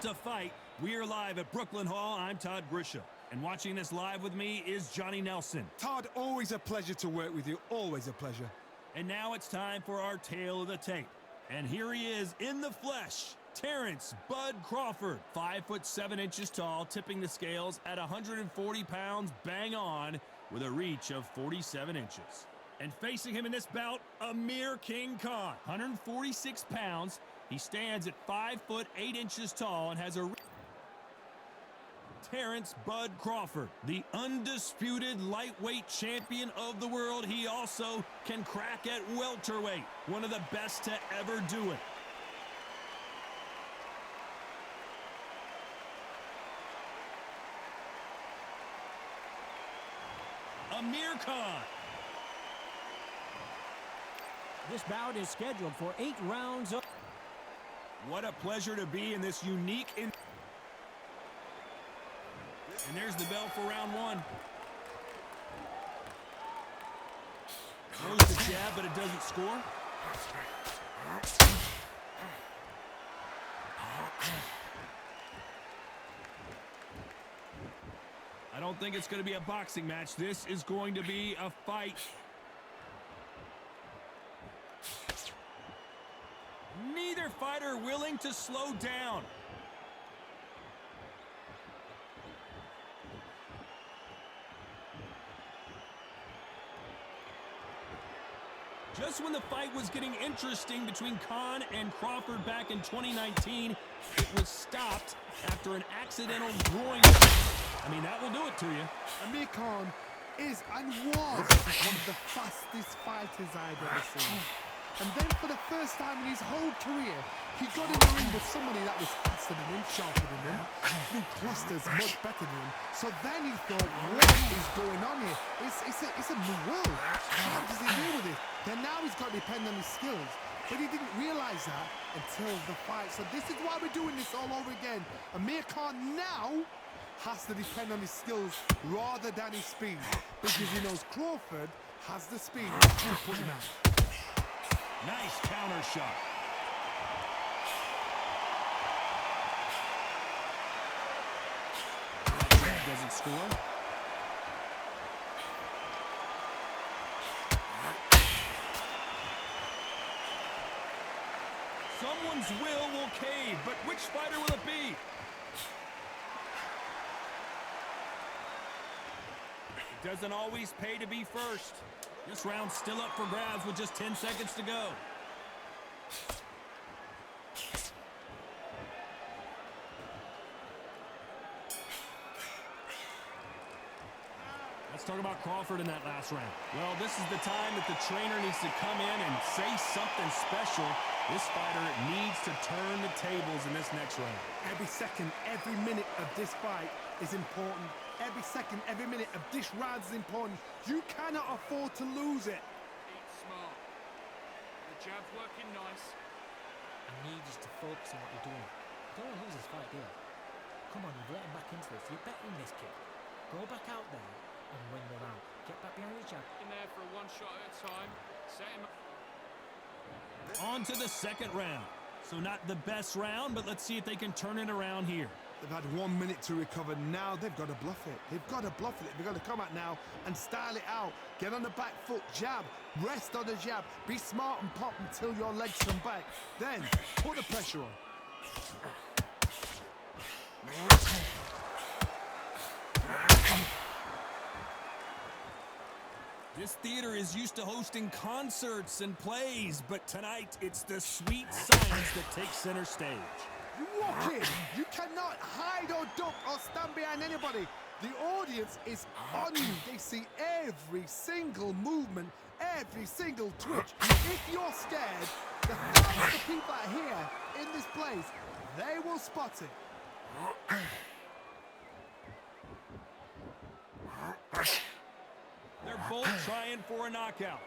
To fight, we are live at Brooklyn Hall. I'm Todd Grisham, and watching this live with me is Johnny Nelson. Todd, always a pleasure to work with you, always a pleasure. And now it's time for our tale of the tape. And here he is in the flesh, Terrence Bud Crawford, 5'7" tall, tipping the scales at 140 pounds, bang on, with a reach of 47 inches. And facing him in this bout, Amir King Khan, 146 pounds. He stands at 5'8" tall and has a Terrence Bud Crawford, the undisputed lightweight champion of the world. He also can crack at welterweight, one of the best to ever do it. Amir Khan. This bout is scheduled for 8 rounds of... What a pleasure to be in this unique... And there's the bell for round one. Throws the jab, but it doesn't score. I don't think it's going to be a boxing match. This is going to be a fight. Neither fighter willing to slow down. Just when the fight was getting interesting between Khan and Crawford back in 2019, it was stopped after an accidental groin. I mean, that will do it to you. Amir Khan is and was one of the fastest fighters I've ever seen. And then for the first time in his whole career, he got in the ring with somebody that was faster than him, sharper than him, threw clusters much better than him. So then he thought, what is going on here? It's a new world. How does he deal with it? Then now he's got to depend on his skills. But he didn't realize that until the fight. So this is why we're doing this all over again. Amir Khan now has to depend on his skills rather than his speed. Because he knows Crawford has the speed to put him out. Nice counter shot. Doesn't score. Someone's will cave, but which fighter will it be? It doesn't always pay to be first. This round's still up for grabs with just 10 seconds to go. Let's talk about Crawford in that last round. Well, this is the time that the trainer needs to come in and say something special. This fighter needs to turn the tables in this next round. Every second, every minute of this fight is important. Every second, every minute of this round is important. You cannot afford to lose it. Eat smart. The jab's working nice. I need you to focus on what you're doing. You don't want to lose this fight, do you? Come on, you've let him back into this. You're betting this kid. Go back out there and win the round. Get back behind your jab. In there for a one shot at a time. Set him up. On to the second round. So not the best round, but let's see if they can turn it around here. They've had 1 minute to recover. Now they've got to bluff it. They've got to bluff it. They've got to come out now and style it out. Get on the back foot, jab, rest on the jab. Be smart and pop until your legs come back. Then put the pressure on. This theater is used to hosting concerts and plays, but tonight it's the sweet science that takes center stage. You walk in, you cannot hide or duck or stand behind anybody. The audience is on you. They see every single movement, every single twitch. If you're scared, the thousands of people that are here in this place, they will spot it. They're both trying for a knockout.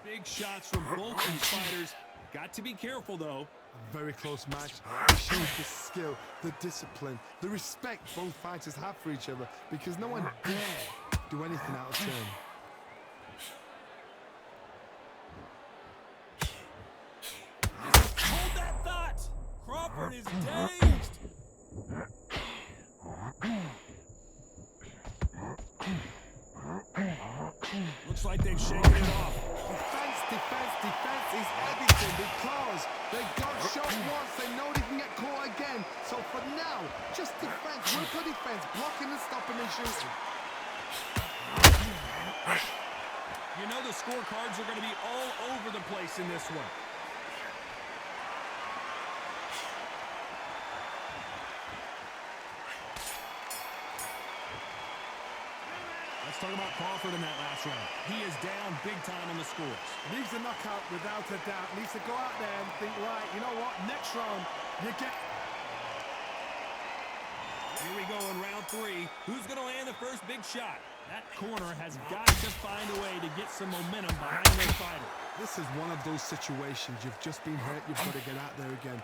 Big shots from both these fighters. Got to be careful, though. A very close match. Shows the skill, the discipline, the respect both fighters have for each other, because no one dare do anything out of turn. dazed. Looks like they've shaken it off. Defense is everything because they got shot once, they know they can get caught again. So for now, just defense, work on defense, blocking and stopping and shooting. You know the scorecards are going to be all over the place in this one. Let's talk about Crawford in that last round. He is down big time on the scores. Needs a knockout without a doubt. Needs to go out there and think, right, you know what, next round, you get... Here we go in round 3. Who's going to land the first big shot? That corner has got to find a way to get some momentum behind their fighter. This is one of those situations. You've just been hurt. You've got to get out there again.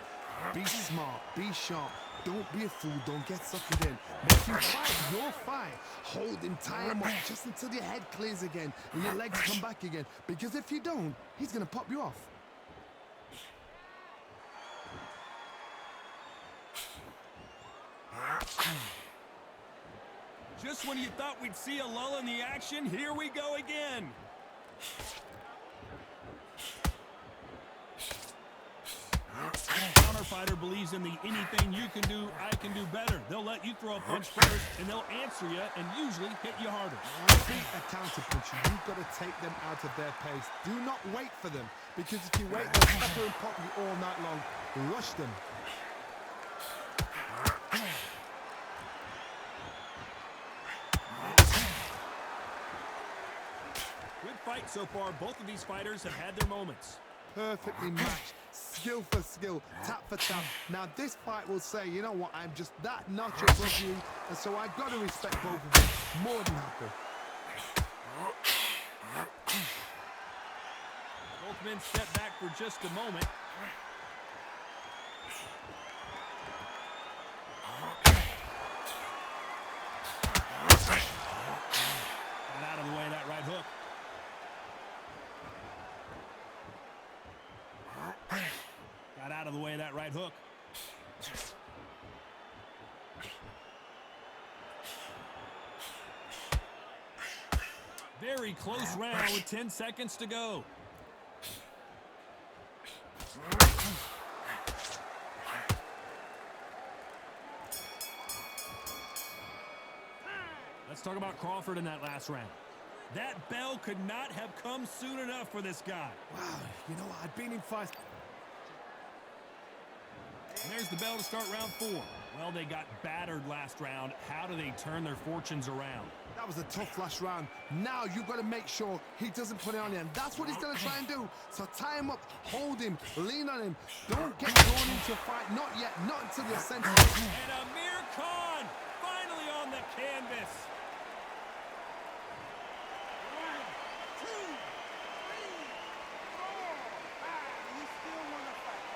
Be smart. Be sharp. Don't be a fool. Don't get suckered in. Make him fight your fight. Hold him, tie him up just until your head clears again and your legs come back again. Because if you don't, he's going to pop you off. Just when you thought we'd see a lull in the action, here we go again. Counterfighter believes in the anything you can do, I can do better. They'll let you throw a punch first, and they'll answer you and usually hit you harder. Beat a counterpuncher. You've got to take them out of their pace. Do not wait for them, because if you wait, they'll pepper and pop you all night long. Rush them. Good fight so far. Both of these fighters have had their moments. Perfectly matched, skill for skill, tap for tap. Now this fight will say, you know what, I'm just that notch above you, and so I've got to respect both of you. More than happy. Both men step back for just a moment. Got out of the way of that right hook. Got out of the way of that right hook. Very close round with 10 seconds to go. Let's talk about Crawford in that last round. That bell could not have come soon enough for this guy. Wow, you know what, I've been in fights. And there's the bell to start round 4. Well, they got battered last round. How do they turn their fortunes around? That was a tough last round. Now you've got to make sure he doesn't put it on you, and that's what he's going to try and do. So tie him up, hold him, lean on him. Don't get drawn into a fight. Not yet, not until you're sensitive. And Amir Khan finally on the canvas. 1, 2, 3, 4. You still want to fight?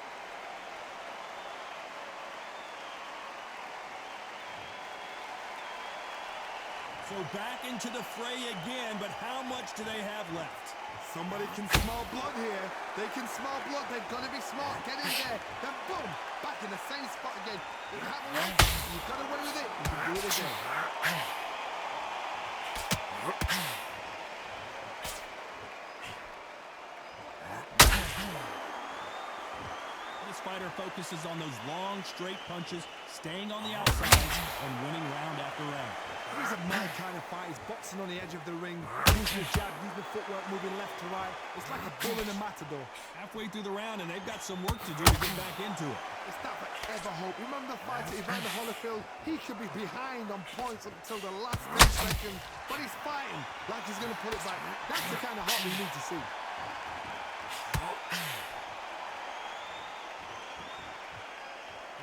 So back into the fray again, but how much do they have left? Somebody can smell blood here. They can smell blood. They've got to be smart. Get in there. Then boom, back in the same spot again. You have a win. You've got away with it. You can do it again. This fighter focuses on those long, straight punches, staying on the outside, and winning round after round. He's a mad kind of fight. He's boxing on the edge of the ring, using the jab, using the footwork, moving left to right. It's like a bull in a matador. Halfway through the round, and they've got some work to do to get back into it. It's not forever hope. Remember the fight at Evander Holyfield? He could be behind on points until the last 10 seconds, but he's fighting like he's going to pull it back. That's the kind of heart we need to see.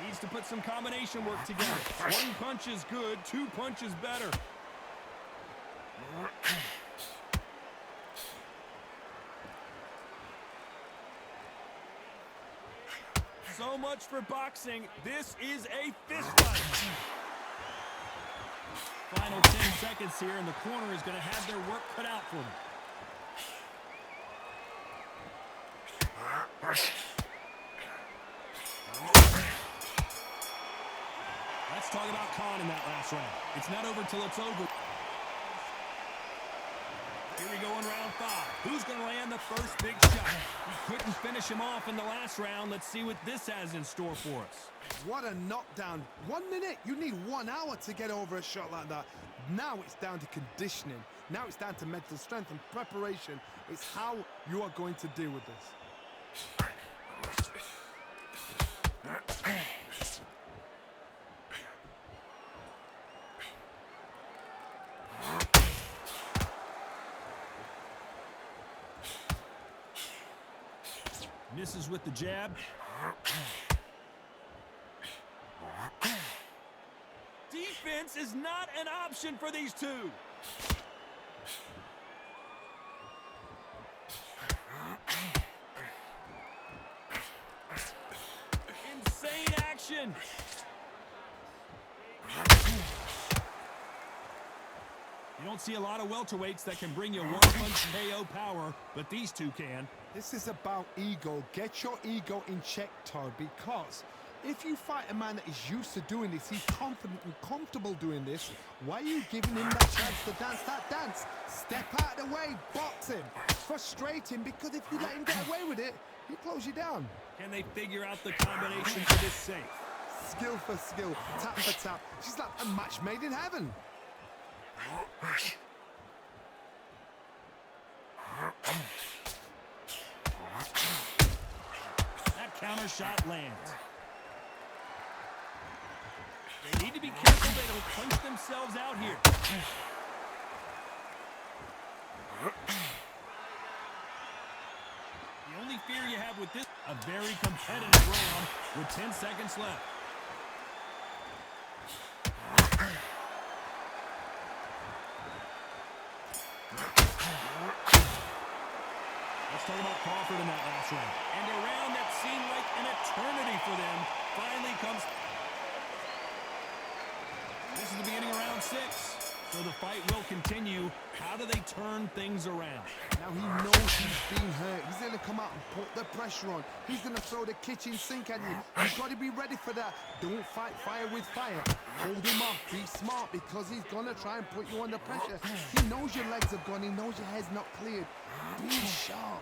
Needs to put some combination work together. One punch is good, 2 punches better. So much for boxing. This is a fist fight. Final 10 seconds here, and the corner is going to have their work cut out for them. talk about Khan in that last round. It's not over till it's over. Here we go in round 5. Who's going to land the first big shot? He couldn't finish him off in the last round. Let's see what this has in store for us. What a knockdown. 1 minute, you need 1 hour to get over a shot like that. Now it's down to conditioning. Now it's down to mental strength and preparation. It's how you are going to deal with this. Misses with the jab. Defense is not an option for these two. Insane action. You don't see a lot of welterweights that can bring you one-punch KO power, but these two can. This is about ego. Get your ego in check, Todd, because if you fight a man that is used to doing this, he's confident and comfortable doing this, why are you giving him that chance to dance that dance? Step out of the way, box him. Frustrate him, because if you let him get away with it, he'll close you down. Can they figure out the combination for this safe? Skill for skill, tap for tap. She's like a match made in heaven. That counter shot lands. They need to be careful they don't punch themselves out here. The only fear you have with this, a very competitive round with 10 seconds left. Let's talk about Crawford in that last round. And a round that seemed like an eternity for them finally comes. This is the beginning of round 6. So the fight will continue. How do they turn things around? Now he knows he's being hurt. He's going to come out and put the pressure on. He's going to throw the kitchen sink at you. You've got to be ready for that. Don't fight fire with fire. Hold him off. Be smart, because he's going to try and put you under pressure. He knows your legs have gone. He knows your head's not cleared. Be sharp.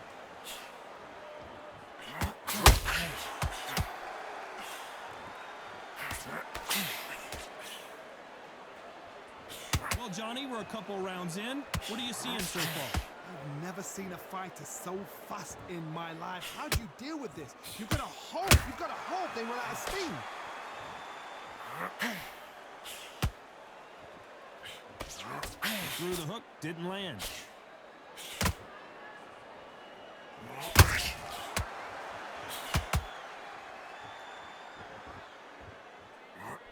Well, Johnny, we're a couple rounds in. What are you seeing so far? I've never seen a fighter so fast in my life. How do you deal with this? You've got to hope. You've got to hope they run out of steam. Threw the hook, didn't land.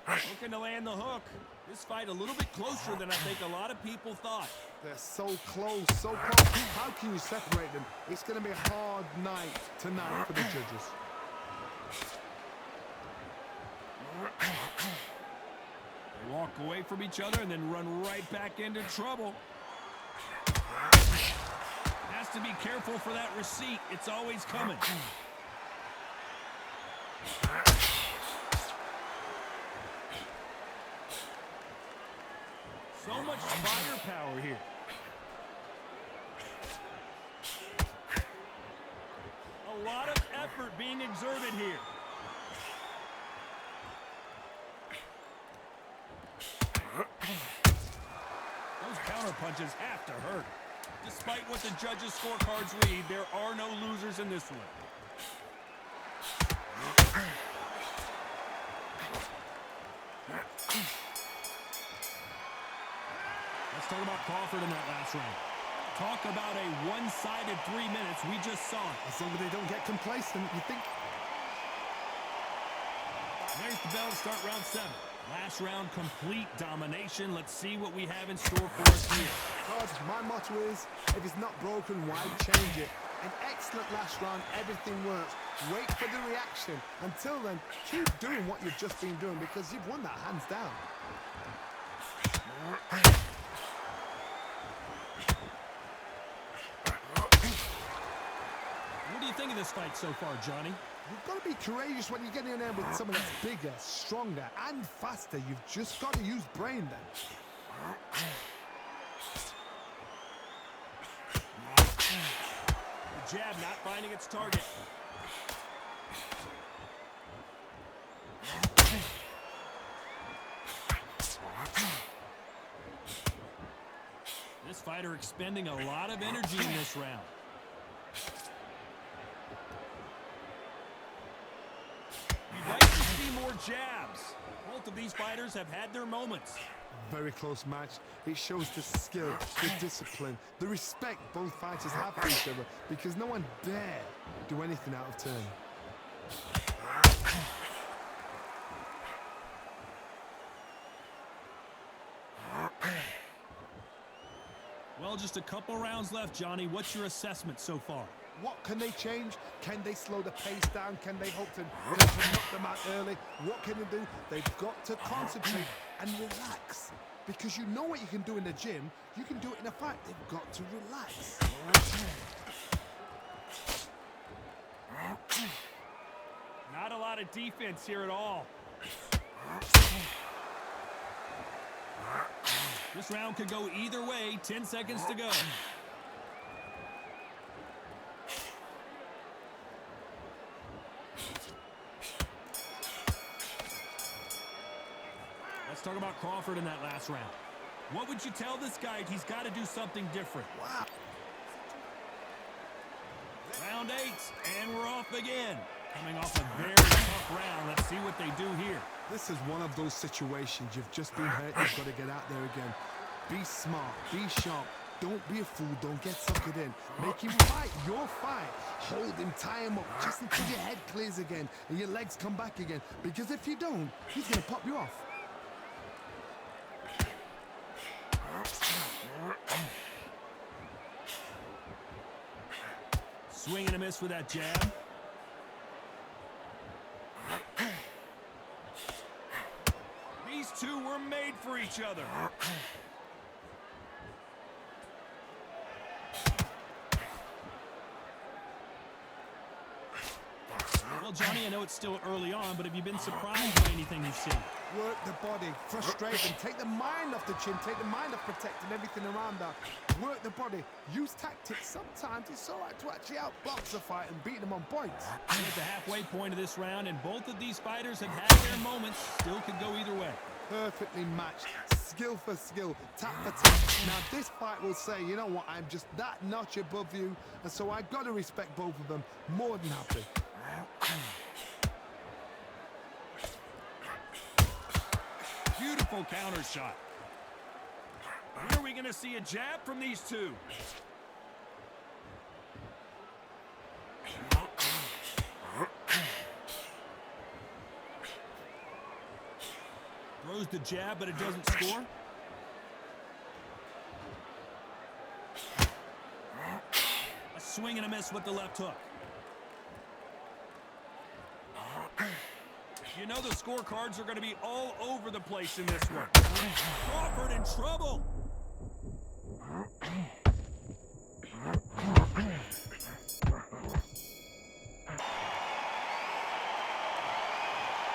Looking to land the hook. This fight a little bit closer than I think a lot of people thought. They're so close, so close. How can you separate them? It's going to be a hard night tonight for the judges. They walk away from each other and then run right back into trouble. Has to be careful for that receipt. It's always coming. So much firepower here. A lot of effort being exerted here. Those counter punches have to hurt. Despite what the judges' scorecards read, there are no losers in this one. Let's talk about Crawford in that last round. Talk about a one-sided 3 minutes. We just saw it. As long as they don't get complacent, you think. There's the bell to start round 7. Last round, complete domination. Let's see what we have in store for us here. God, my motto is, if it's not broken, why change it? An excellent last round, everything works. Wait for the reaction. Until then, keep doing what you've just been doing, because you've won that hands down. What do you think of this fight so far, Johnny? You've got to be courageous when you get in there with someone that's bigger, stronger, and faster. You've just got to use brain then. The jab not finding its target. This fighter expending a lot of energy in this round. You'd like to see more jabs. Both of these fighters have had their moments. Very close match. It shows the skill, the discipline, the respect both fighters have for each other, because no one dare do anything out of turn. Well, just a couple rounds left, Johnny. What's your assessment so far? What can they change? Can they slow the pace down? Can they hope to knock them out early? What can they do? They've got to concentrate and relax. Because you know what you can do in the gym, you can do it in a fight. They've got to relax. Not a lot of defense here at all. This round could go either way. 10 seconds to go. Let's talk about Crawford in that last round. What would you tell this guy? He's got to do something different. Wow. Round 8, and we're off again. Coming off a very tough round. Let's see what they do here. This is one of those situations. You've just been hurt. You've got to get out there again. Be smart. Be sharp. Don't be a fool. Don't get suckered in. Make him fight your fight. Hold him. Tie him up just until your head clears again and your legs come back again. Because if you don't, he's going to pop you off. Swing and a miss with that jab. These two were made for each other. Well, Johnny, I know it's still early on, but have you been surprised by anything you've seen? Work the body, frustrate them, take the mind off the chin, take the mind off protecting everything around that. Work the body, use tactics. Sometimes it's all right to actually outbox a fight and beat them on points. We're at the halfway point of this round, and both of these fighters have had their moments. Still could go either way. Perfectly matched, skill for skill, tap for tap. Now this fight will say, you know what, I'm just that notch above you, and so I've got to respect both of them. More than happy. Beautiful counter shot. When are we going to see a jab from these two? Throws the jab, but it doesn't score. A swing and a miss with the left hook. You know the scorecards are going to be all over the place in this one. Crawford in trouble.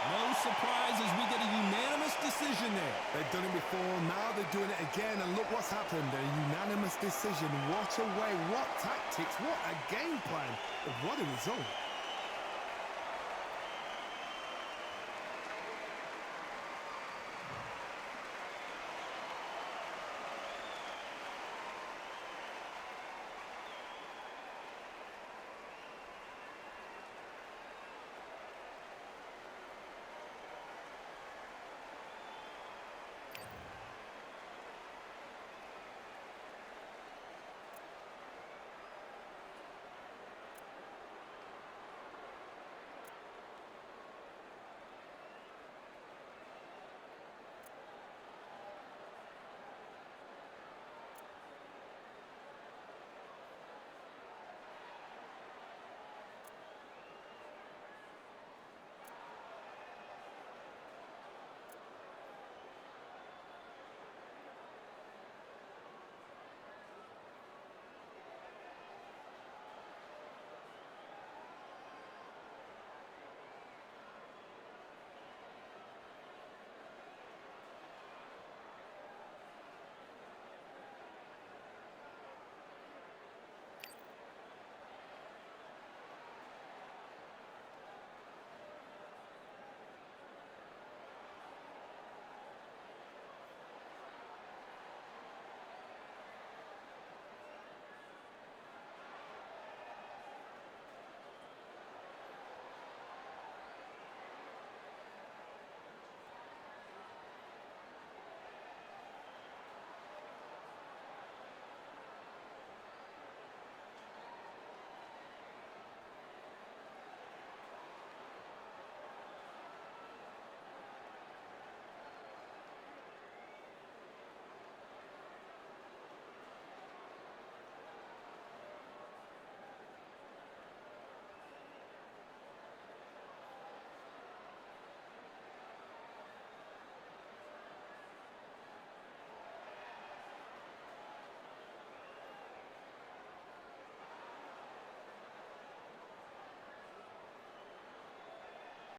No surprise as we get a unanimous decision there. They've done it before, now they're doing it again, and look what's happened. A unanimous decision. What a way, what tactics, what a game plan. What a result.